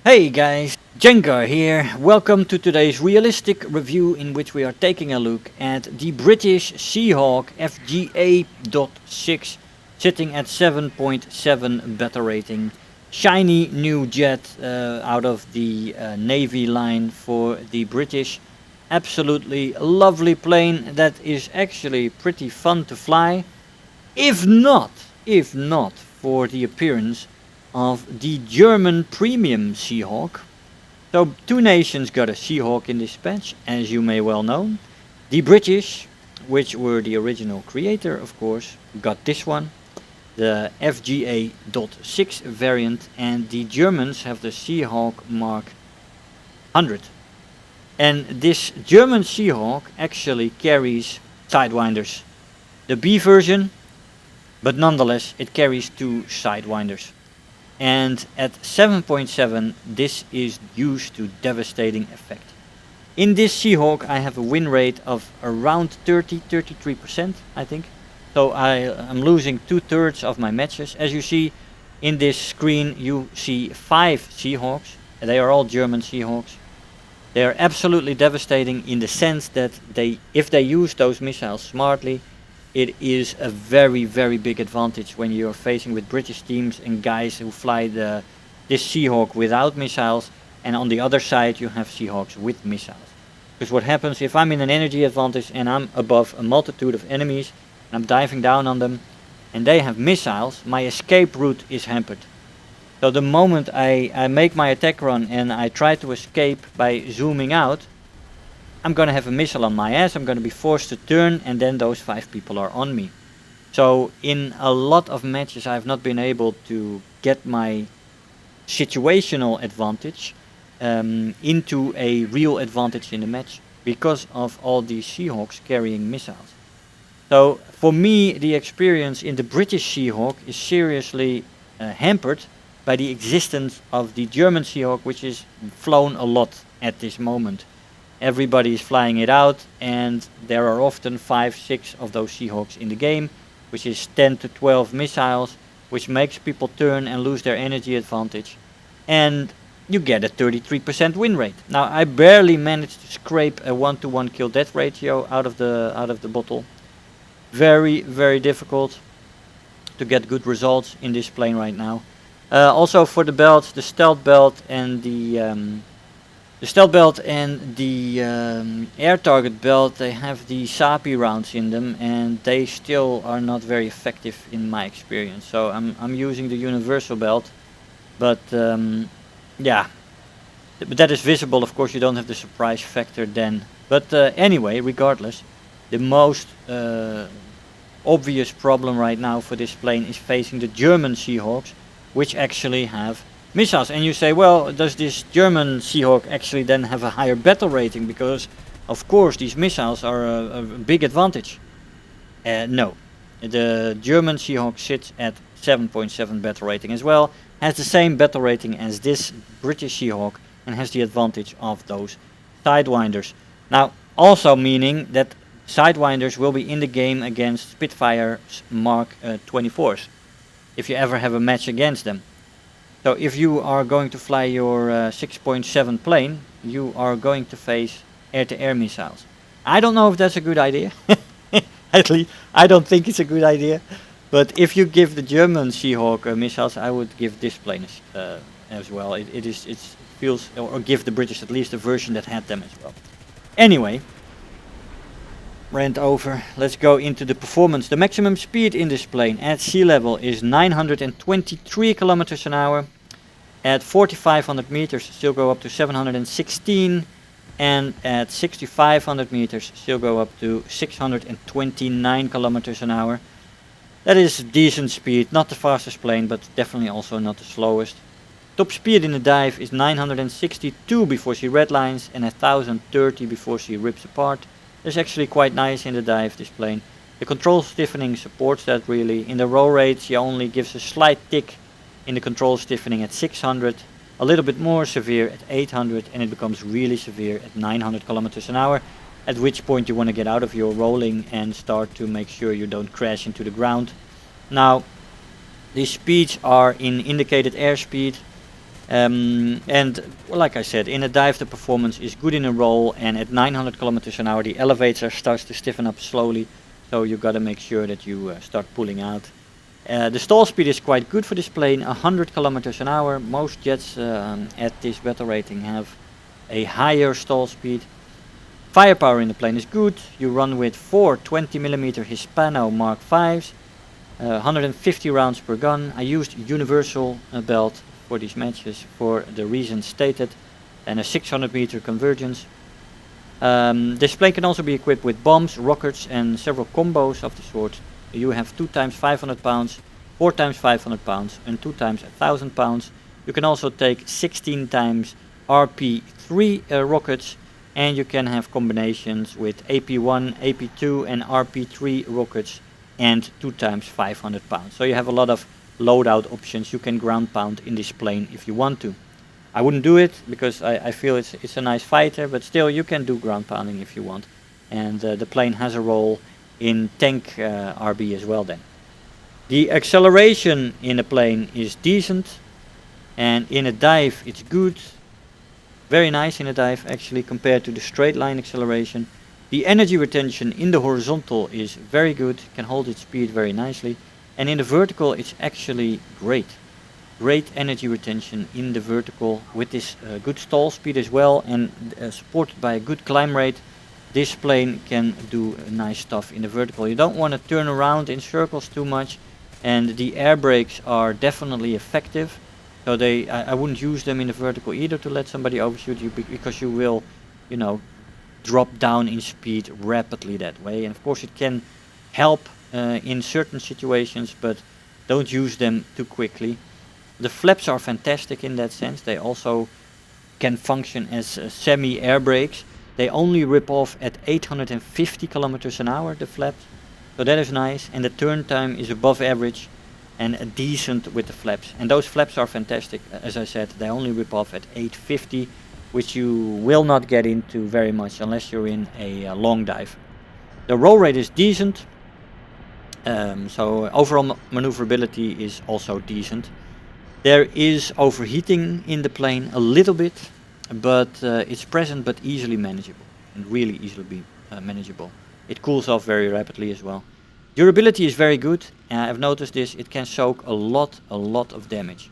Hey guys, Jengar here. Welcome to today's realistic review in which we are taking a look at the British Sea Hawk FGA.6 sitting at 7.7 beta rating. Shiny new jet out of the Navy line for the British. Absolutely lovely plane that is actually pretty fun to fly. If not for the appearance of the German premium Sea Hawk. So two nations got a Sea Hawk in this patch, as you may well know. The British, which were the original creator of course, got this one, the FGA.6 variant, and the Germans have the Sea Hawk Mark 100. And this German Sea Hawk actually carries sidewinders. The B version, but nonetheless it carries two sidewinders. And at 7.7 this is used to devastating effect. In this Sea Hawk I have a win rate of around 33% I think. So I'm losing 2/3 of my matches. As you see in this screen you see 5 Sea Hawks. They are all German Sea Hawks. They are absolutely devastating in the sense that if they use those missiles smartly, it is a very big advantage when you're facing with British teams and guys who fly this Sea Hawk without missiles, and on the other side you have Sea Hawks with missiles. Because what happens if I'm in an energy advantage and I'm above a multitude of enemies and I'm diving down on them and they have missiles, my escape route is hampered. So the moment I make my attack run and I try to escape by zooming out, I'm gonna have a missile on my ass, I'm gonna be forced to turn, and then those 5 people are on me. So in a lot of matches I've not been able to get my situational advantage into a real advantage in the match because of all these Sea Hawks carrying missiles. So for me the experience in the British Sea Hawk is seriously hampered by the existence of the German Sea Hawk, which is flown a lot at this moment. Everybody is flying it out, and there are often 5-6 of those Sea Hawks in the game, which is 10 to 12 missiles, which makes people turn and lose their energy advantage, and you get a 33% win rate. Now I barely managed to scrape a 1-to-1 kill death ratio out of the bottle. Very difficult to get good results in this plane right now. Also for the belts, the stealth belt and the air target belt, they have the SAPI rounds in them, and they still are not very effective in my experience. So I'm using the universal belt, but yeah, but that is visible. Of course, you don't have the surprise factor then. But anyway, regardless, the most obvious problem right now for this plane is facing the German Sea Hawks, which actually have missiles. And you say, well, does this German Sea Hawk actually then have a higher battle rating? Because of course these missiles are a big advantage. No, the German Sea Hawk sits at 7.7 battle rating as well, has the same battle rating as this British Sea Hawk, and has the advantage of those sidewinders. Now also meaning that sidewinders will be in the game against Spitfire's Mark 24s, if you ever have a match against them. So if you are going to fly your 6.7 plane, you are going to face air-to-air missiles. I don't know if that's a good idea. At least I don't think it's a good idea. But if you give the German Sea Hawk missiles, I would give this plane as well. It feels, or give the British at least a version that had them as well. Anyway, rant over. Let's go into the performance. The maximum speed in this plane at sea level is 923 kilometers an hour. At 4,500 meters still go up to 716, and at 6,500 meters still go up to 629 kilometers an hour. That is decent speed, not the fastest plane, but definitely also not the slowest. Top speed in the dive is 962 before she redlines and 1030 before she rips apart. That's actually quite nice in the dive, this plane. The control stiffening supports that really. In the roll rate she only gives a slight tick in the control stiffening at 600, a little bit more severe at 800, and it becomes really severe at 900 kilometers an hour, at which point you want to get out of your rolling and start to make sure you don't crash into the ground. Now, these speeds are in indicated airspeed. And like I said, in a dive the performance is good in a roll, and at 900 kilometers an hour the elevator starts to stiffen up slowly, so you gotta make sure that you start pulling out. The stall speed is quite good for this plane, 100 kilometers an hour. Most jets at this battle rating have a higher stall speed. Firepower in the plane is good. You run with 4 20mm Hispano Mark 5s, 150 rounds per gun. I used universal belt for these matches for the reasons stated, and a 600 meter convergence. This plane can also be equipped with bombs, rockets, and several combos of the sort. You have 2 times 500 pounds, 4 times 500 pounds, and 2 times 1000 pounds. You can also take 16 times RP3 rockets, and you can have combinations with AP1, AP2, and RP3 rockets, and 2 times 500 pounds. So you have a lot of loadout options. You can ground pound in this plane if you want to. I wouldn't do it because I feel it's a nice fighter, but still you can do ground pounding if you want. And the plane has a role in tank RB as well then. The acceleration in a plane is decent, and in a dive it's good. Very nice in a dive actually compared to the straight line acceleration. The energy retention in the horizontal is very good, can hold its speed very nicely. And in the vertical it's actually great. Great energy retention in the vertical with this good stall speed as well, and supported by a good climb rate. This plane can do nice stuff in the vertical. You don't want to turn around in circles too much, and the air brakes are definitely effective. So I wouldn't use them in the vertical either to let somebody overshoot you, because you will, you know, drop down in speed rapidly that way. And of course it can help in certain situations, but don't use them too quickly. The flaps are fantastic in that sense. They also can function as semi-air brakes. They only rip off at 850 kilometers an hour, the flaps. So that is nice, and the turn time is above average and decent with the flaps. And those flaps are fantastic. As I said, they only rip off at 850, which you will not get into very much unless you're in a long dive. The roll rate is decent. So overall maneuverability is also decent. There is overheating in the plane a little bit, but it's present but easily manageable, and really easily manageable. It cools off very rapidly as well. Durability is very good. I've noticed this, it can soak a lot of damage.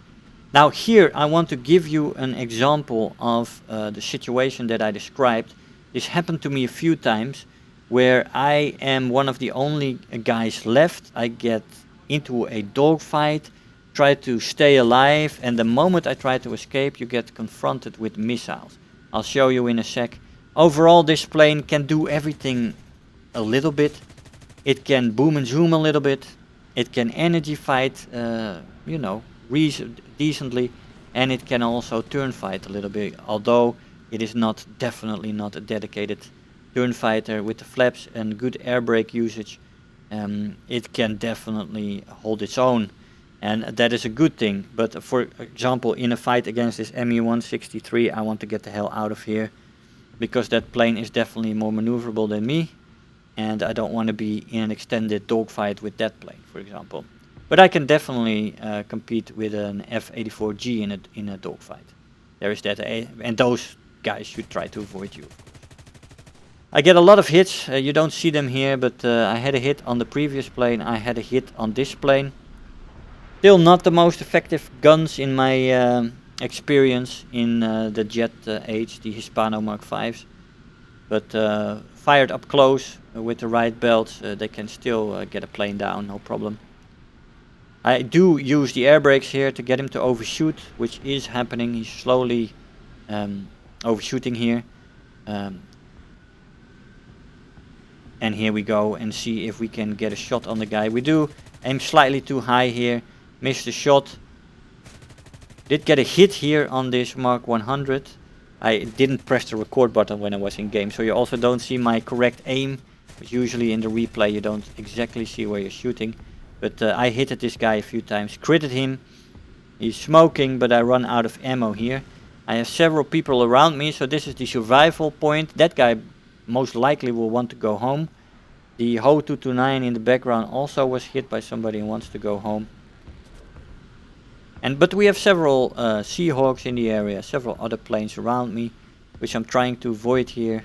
Now here I want to give you an example of the situation that I described. This happened to me a few times where I am one of the only guys left. I get into a dogfight, try to stay alive, and the moment I try to escape you get confronted with missiles. I'll show you in a sec. Overall this plane can do everything a little bit. It can boom and zoom a little bit. It can energy fight, you know, decently, and it can also turn fight a little bit, although it is definitely not a dedicated turn fighter. With the flaps and good air brake usage, it can definitely hold its own, and that is a good thing. But for example, in a fight against this Me-163, I want to get the hell out of here, because that plane is definitely more maneuverable than me, and I don't want to be in an extended dogfight with that plane, for example. But I can definitely compete with an F-84G in a dogfight. There is that, and those guys should try to avoid you, of course. I get a lot of hits. You don't see them here, but I had a hit on the previous plane. I had a hit on this plane. Still not the most effective guns in my experience in the jet age, the Hispano Mark 5s. But fired up close with the right belts, they can still get a plane down, no problem. I do use the air brakes here to get him to overshoot, which is happening. He's slowly overshooting here. And here we go and see if we can get a shot on the guy. We do aim slightly too high here, missed the shot. Did get a hit here on this Mark 100. I didn't press the record button when I was in game, so you also don't see my correct aim, which usually in the replay you don't exactly see where you're shooting. But I hit this guy a few times, critted him. He's smoking, but I run out of ammo here. I have several people around me, so this is the survival point. That guy most likely will want to go home. The Ho 229 in the background also was hit by somebody and wants to go home. But we have several Sea Hawks in the area, several other planes around me, which I'm trying to avoid here.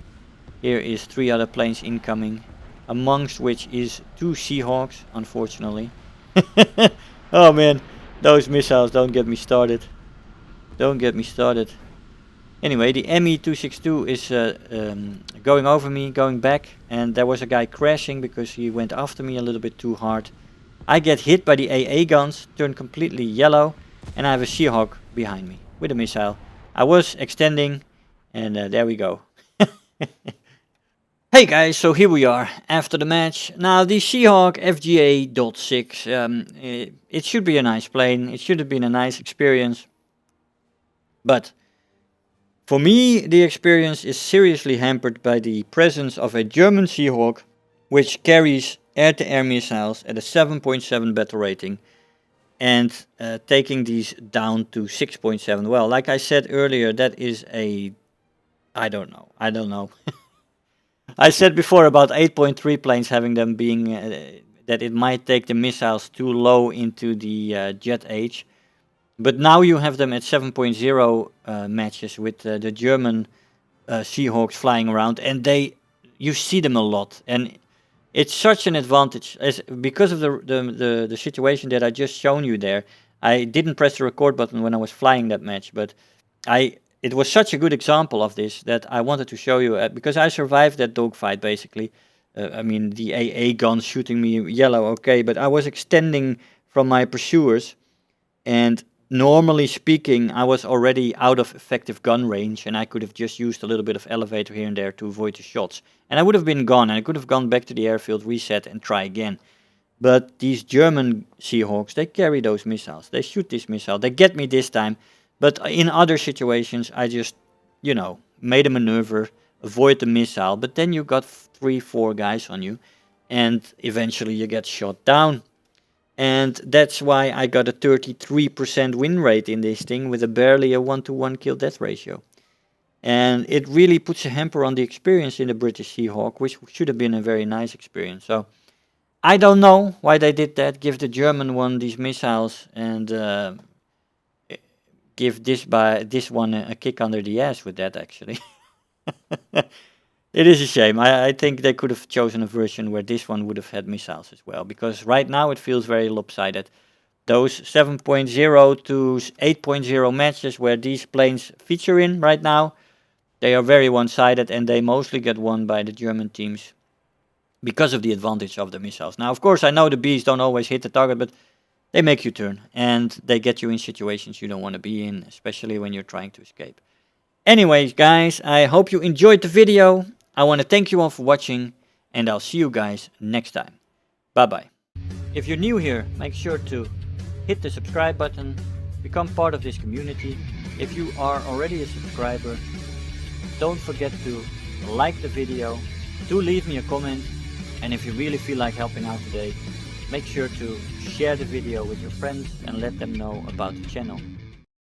Here is 3 other planes incoming, amongst which is 2 Sea Hawks, unfortunately. Oh man, those missiles, don't get me started. Don't get me started. Anyway, the ME-262 is going over me, going back, and there was a guy crashing because he went after me a little bit too hard. I get hit by the AA guns, turn completely yellow, and I have a Sea Hawk behind me with a missile. I was extending, and there we go. Hey guys, so here we are after the match. Now the Sea Hawk FGA.6, it should be a nice plane, it should have been a nice experience, but for me the experience is seriously hampered by the presence of a German Sea Hawk which carries air-to-air missiles at a 7.7 battle rating and taking these down to 6.7. Well, like I said earlier, that is a... I don't know. I said before about 8.3 planes having them being... that it might take the missiles too low into the jet age. But now you have them at 7.0 matches with the German Sea Hawks flying around, and you see them a lot, and it's such an advantage because of the situation that I just shown you there. I didn't press the record button when I was flying that match, but it was such a good example of this that I wanted to show you because I survived that dogfight basically. I mean, the AA guns shooting me yellow, okay, but I was extending from my pursuers, and normally speaking, I was already out of effective gun range, and I could have just used a little bit of elevator here and there to avoid the shots. And I would have been gone, and I could have gone back to the airfield, reset, and try again. But these German Sea Hawks, they carry those missiles. They shoot this missile. They get me this time. But in other situations, I just, made a maneuver, avoid the missile. But then you got 3-4 guys on you, and eventually you get shot down. And that's why I got a 33% win rate in this thing with barely a 1-to-1 kill death ratio. And it really puts a hamper on the experience in the British Sea Hawk, which should have been a very nice experience. So I don't know why they did that, give the German one these missiles and give this one a kick under the ass with that actually. It is a shame. I think they could have chosen a version where this one would have had missiles as well, because right now it feels very lopsided. Those 7.0 to 8.0 matches where these planes feature in right now, they are very one-sided, and they mostly get won by the German teams because of the advantage of the missiles. Now, of course, I know the bees don't always hit the target, but they make you turn, and they get you in situations you don't want to be in, especially when you're trying to escape. Anyways, guys, I hope you enjoyed the video. I want to thank you all for watching, and I'll see you guys next time. Bye-bye. If you're new here, make sure to hit the subscribe button, become part of this community. If you are already a subscriber, don't forget to like the video, do leave me a comment, and if you really feel like helping out today, make sure to share the video with your friends and let them know about the channel.